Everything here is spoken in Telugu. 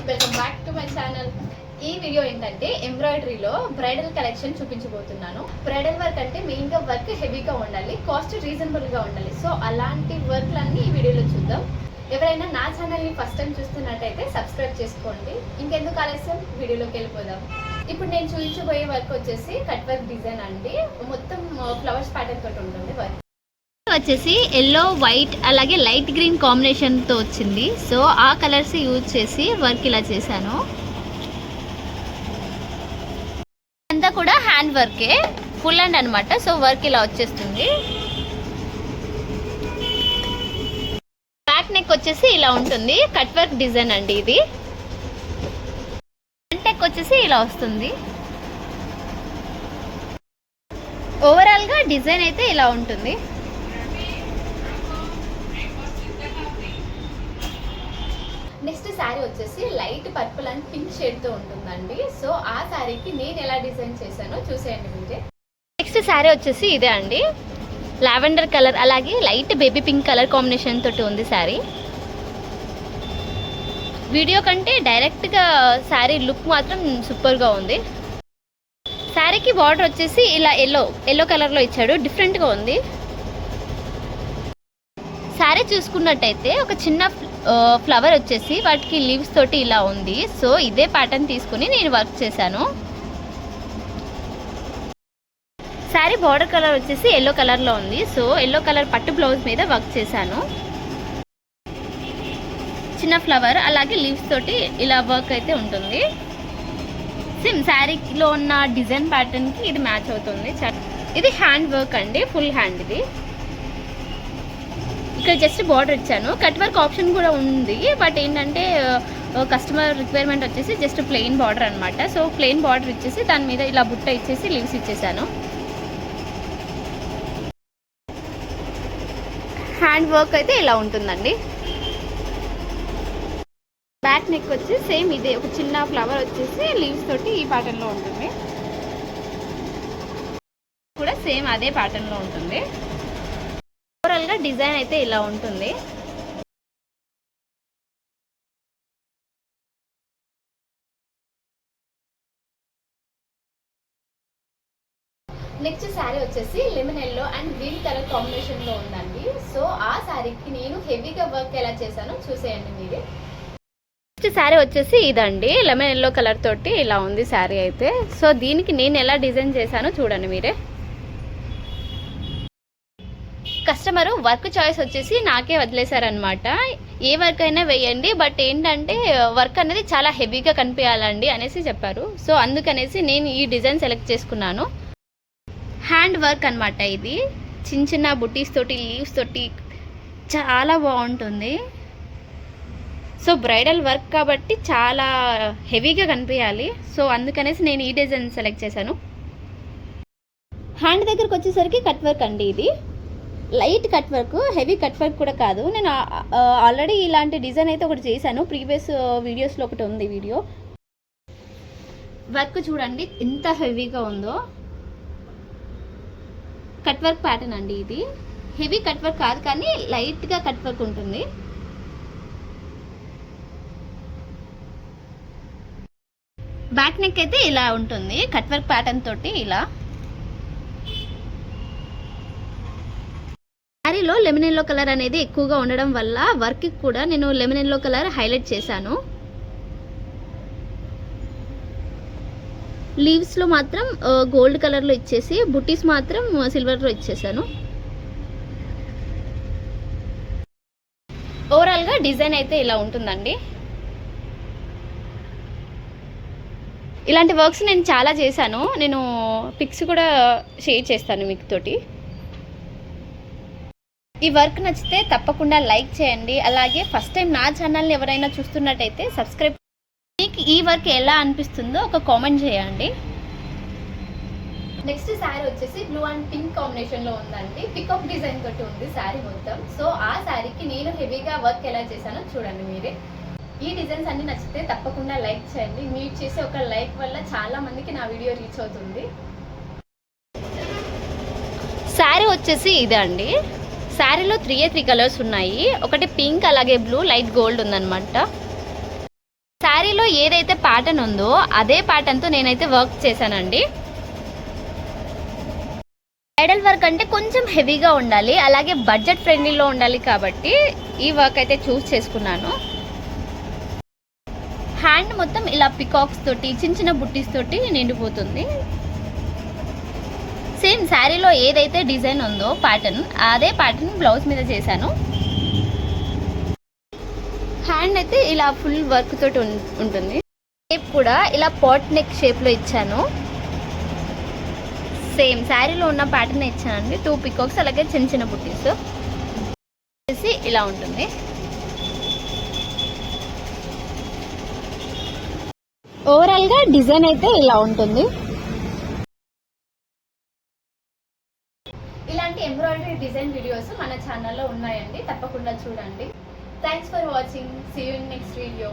Welcome back to my channel. ఈ వీడియో ఏంటంటే ఎంబ్రాయిడరీలో బ్రైడల్ కలెక్షన్ చూపించబోతున్నాను. బ్రైడల్ వర్క్ అంటే మెయిన్గా వర్క్ హెవీగా ఉండాలి, కాస్ట్ రీజనబుల్గా ఉండాలి. సో అలాంటి వర్క్లన్నీ ఈ వీడియోలో చూద్దాం. ఎవరైనా నా ఛానల్ని ఫస్ట్ టైం చూస్తున్నట్టయితే సబ్స్క్రైబ్ చేసుకోండి. ఇంకెందుకు ఆలస్యం, వీడియోలోకి వెళ్ళిపోదాం. ఇప్పుడు నేను చూపించబోయే వర్క్ వచ్చేసి కట్ వర్క్ డిజైన్ అండి. మొత్తం ఫ్లవర్స్ ప్యాటర్న్ తోటి ఉంటుంది వర్క్. వచ్చేసి ఎల్లో వైట్ అలాగే లైట్ గ్రీన్ కాంబినేషన్తో వచ్చింది. సో ఆ కలర్స్ యూజ్ చేసి వర్క్ ఇలా చేశాను. అంతా కూడా హ్యాండ్ వర్కే, ఫుల్ హ్యాండ్ అనమాట. సో వర్క్ ఇలా వచ్చేస్తుంది. బ్యాక్ నెక్ వచ్చేసి ఇలా ఉంటుంది, కట్ వర్క్ డిజైన్ అండి ఇది. ఫ్రంట్ నెక్ వచ్చేసి ఇలా వస్తుంది. ఓవరాల్గా డిజైన్ అయితే ఇలా ఉంటుంది. నెక్స్ట్ శారీ వచ్చేసి లైట్ పర్పుల్ అండ్ పింక్ షేడ్తో ఉంటుందండి. సో ఆ శారీకి నేను ఎలా డిజైన్ చేశానో చూసేయండి మీరే. నెక్స్ట్ శారీ వచ్చేసి ఇదే అండి, లావెండర్ కలర్ అలాగే light baby pink colour combination తోటి ఉంది శారీ. వీడియో కంటే డైరెక్ట్గా శారీ లుక్ మాత్రం సూపర్గా ఉంది. శారీకి బార్డర్ వచ్చేసి ఇలా ఎల్లో కలర్లో ఇచ్చాడు, డిఫరెంట్గా ఉంది. శారీ చూసుకున్నట్టయితే ఒక చిన్న ఫ్లవర్ వచ్చేసి వాటికి లీవ్స్ తోటి ఇలా ఉంది. సో ఇదే ప్యాటర్న్ తీసుకుని నేను వర్క్ చేశాను. శారీ బార్డర్ కలర్ వచ్చేసి ఎల్లో కలర్లో ఉంది. సో ఎల్లో కలర్ పట్టు బ్లౌజ్ మీద వర్క్ చేశాను. చిన్న ఫ్లవర్ అలాగే లీవ్స్ తోటి ఇలా వర్క్ అయితే ఉంటుంది. సేమ్ శారీలో ఉన్న డిజైన్ ప్యాటర్న్కి ఇది మ్యాచ్ అవుతుంది. ఇది హ్యాండ్ వర్క్ అండి, ఫుల్ హ్యాండ్. ఇది ఇక్కడ జస్ట్ బార్డర్ ఇచ్చాను. కట్ వర్క్ ఆప్షన్ కూడా ఉంది, బట్ ఏంటంటే కస్టమర్ రిక్వైర్మెంట్ వచ్చేసి జస్ట్ ప్లెయిన్ బార్డర్ అనమాట. సో ప్లెయిన్ బార్డర్ ఇచ్చేసి దాని మీద ఇలా బుట్ట ఇచ్చేసి లీవ్స్ ఇచ్చేసాను. హ్యాండ్ వర్క్ అయితే ఇలా ఉంటుందండి. బ్యాక్ నెక్ వచ్చి సేమ్ ఇదే, ఒక చిన్న ఫ్లవర్ వచ్చేసి లీవ్స్ తోటి ఈ ప్యాటర్న్లో ఉంటుంది. కూడా సేమ్ అదే ప్యాటర్న్లో ఉంటుంది. ఓవరాల్గా డిజైన్ అయితే ఇలా ఉంటుంది. నెక్స్ట్ శారీ వచ్చేసి lemon yellow and green colour కాంబినేషన్లో ఉందండి. సో ఆ శారీకి నేను హెవీగా వర్క్ ఎలా చేశానో చూసేయండి మీరే. నెక్స్ట్ శారీ వచ్చేసి ఇదండి, లెమన్ ఎల్లో కలర్ తోటి ఇలా ఉంది శారీ అయితే. సో దీనికి నేను ఎలా డిజైన్ చేశానో చూడండి మీరే. కస్టమరు వర్క్ చాయిస్ వచ్చేసి నాకే వదిలేశారనమాట. ఏ వర్క్ అయినా వేయండి, బట్ ఏంటంటే వర్క్ అనేది చాలా హెవీగా కనిపించాలండి అనేసి చెప్పారు. సో అందుకనేసి నేను ఈ డిజైన్ సెలెక్ట్ చేసుకున్నాను. హ్యాండ్ వర్క్ అనమాట ఇది. చిన్న చిన్న బుటీస్ తోటి లీవ్స్ తోటి చాలా బాగుంటుంది. సో బ్రైడల్ వర్క్ కాబట్టి చాలా హెవీగా కనిపించాలి. సో అందుకనేసి నేను ఈ డిజైన్ సెలెక్ట్ చేశాను. హ్యాండ్ దగ్గరకు వచ్చేసరికి కట్ వర్క్ అండి. ఇది light cut work, heavy cut work కూడా కాదు. నేను ఆల్రెడీ ఇలాంటి డిజైన్ అయితే ఒకటి చేశాను, ప్రీవియస్ వీడియోస్లో ఒకటి ఉంది వీడియో. వర్క్ చూడండి ఎంత హెవీగా ఉందో. కట్ వర్క్ ప్యాటర్న్ అండి ఇది. హెవీ కట్ వర్క్ కాదు కానీ లైట్గా కట్ వర్క్ ఉంటుంది. బ్యాక్ నెక్ అయితే ఇలా ఉంటుంది, కట్ వర్క్ ప్యాటర్న్ తోటి ఇలా. శారీలో లెమన్ ఎల్లో కలర్ అనేది ఎక్కువగా ఉండడం వల్ల వర్క్కి కూడా నేను లెమన్ ఎల్లో కలర్ హైలైట్ చేశాను. లీవ్స్లో మాత్రం గోల్డ్ కలర్లో ఇచ్చేసి బుట్టీస్ మాత్రం సిల్వర్లో ఇచ్చేసాను. ఓవరాల్గా డిజైన్ అయితే ఇలా ఉంటుందండి. ఇలాంటి వర్క్స్ నేను చాలా చేశాను. నేను పిక్స్ కూడా షేర్ చేస్తాను మీకు తోటి. ఈ వర్క్ నచ్చితే తప్పకుండా లైక్ చేయండి. అలాగే ఫస్ట్ టైం నా ఛానల్ని ఎవరైనా చూస్తున్నట్టయితే సబ్స్క్రైబ్. మీకు ఈ వర్క్ ఎలా అనిపిస్తుందో ఒక కామెంట్ చేయండి. నెక్స్ట్ శారీ వచ్చేసి బ్లూ అండ్ పింక్ కాంబినేషన్లో ఉందండి. పికప్ డిజైన్ తోటి ఉంది శారీ మొత్తం. సో ఆ శారీకి నేను హెవీగా వర్క్ ఎలా చేశానో చూడండి మీరే. ఈ డిజైన్స్ అన్ని నచ్చితే తప్పకుండా లైక్ చేయండి. మీరు చేసే ఒక లైక్ వల్ల చాలా మందికి నా వీడియో రీచ్ అవుతుంది. శారీ వచ్చేసి ఇదే అండి. శారీలో 3 కలర్స్ ఉన్నాయి. ఒకటి పింక్ అలాగే బ్లూ లైట్ గోల్డ్ ఉందన్నమాట. శారీలో ఏదైతే ప్యాటర్న్ ఉందో అదే ప్యాటర్న్తో నేనైతే వర్క్ చేశానండి. బ్రైడల్ వర్క్ అంటే కొంచెం హెవీగా ఉండాలి, అలాగే బడ్జెట్ ఫ్రెండ్లీలో ఉండాలి కాబట్టి ఈ వర్క్ అయితే చూస్ చేసుకున్నాను. హ్యాండ్ మొత్తం ఇలా పికాక్స్ తోటి చిన్న చిన్న బుట్టీస్ తోటి నిండిపోతుంది. సేమ్ శారీలో ఏదైతే డిజైన్ ఉందో ప్యాటర్న్ అదే ప్యాటర్న్ బ్లౌజ్ మీద చేశాను. హ్యాండ్ అయితే ఇలా ఫుల్ వర్క్ తోటి ఉంటుంది. షేప్ కూడా ఇలా పాట్ నెక్ షేప్లో ఇచ్చాను. సేమ్ శారీలో ఉన్న ప్యాటర్న్ ఇచ్చానండి. 2 పికాక్స్ అలాగే చిన్న చిన్న బుట్టీస్ చేసి ఇలా ఉంటుంది. ఓవరాల్గా డిజైన్ అయితే ఇలా ఉంటుంది. ఇలాంటి ఎంబ్రాయిడరీ డిజైన్ వీడియోస్ మన ఛానల్లో ఉన్నాయండి, తప్పకుండా చూడండి. Thanks for watching. See you in next video.